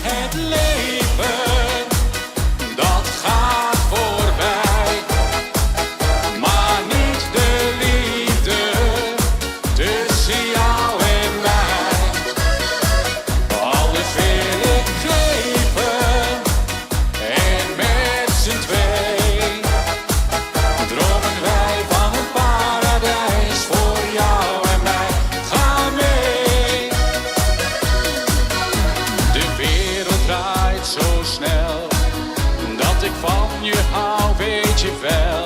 het leven, dat gaat voorbij. Maar niet de liefde tussen jou en mij. Alles wil ik geven en met z'n twee dromen wij van een paradijs voor jou en mij. Ga mee. De wereld draait zo snel dat ik van je hou, weet je wel.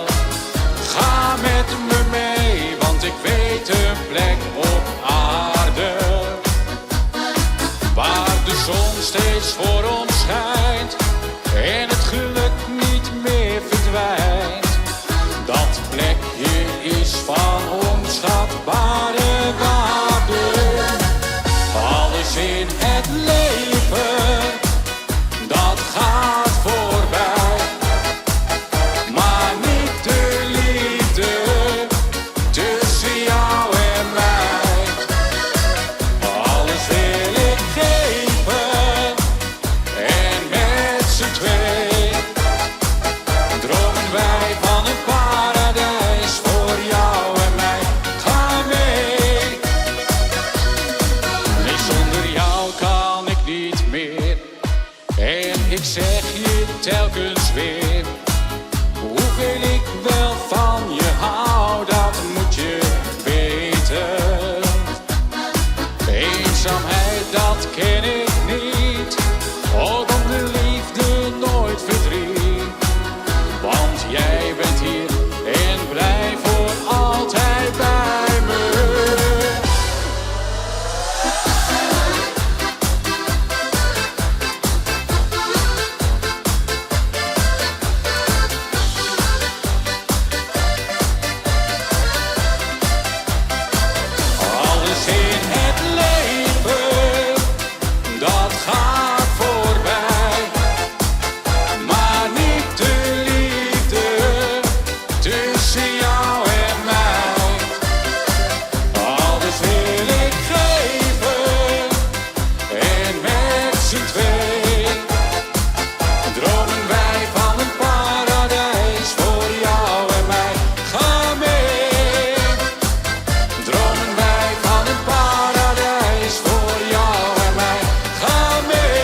Ga met me mee, want ik weet een plek op aarde waar de zon steeds voor ons schijnt en het geluk niet meer verdwijnt. Dat plekje is van onschatbare waarde. Alles in het leven, dat gaat voorbij. Maar niet de liefde tussen jou en mij. Alles wil ik geven en met z'n twee dromen wij van een paradijs voor jou en mij. Ga mee. Nee, zonder jou kan ik niet meer. En ik zeg je telkens weer, hoeveel ik wel van je hou, dat moet je weten. Eenzaamheid, dat ken ik niet, ook om de liefde nooit verdriet. Want jij bent hier en blijft voor altijd bij me. Alles in het leven, dat gaat voorbij. Maar niet de liefde tussen jou en mij. Alles wil ik geven en met z'n twee dromen wij van een paradijs voor jou en mij. Ga mee. Dromen wij van een paradijs voor jou en mij. Ga mee.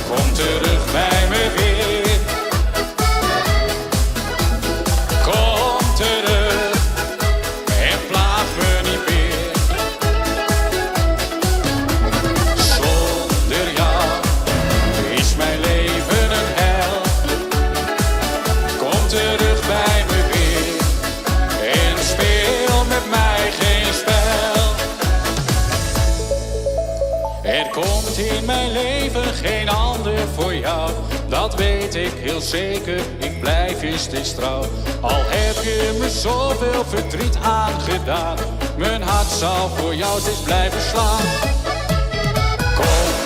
Kom terug bij me weer. Kom terug en plaag me niet meer. Zonder jou is mijn leven een hel. Kom terug bij me weer en speel met mij geen spel. Er komt in mijn leven geen ander voor jou, dat weet ik heel zeker, ik blijf je steeds trouw. Al heb je me zoveel verdriet aangedaan, mijn hart zal voor jou steeds blijven slaan. Kom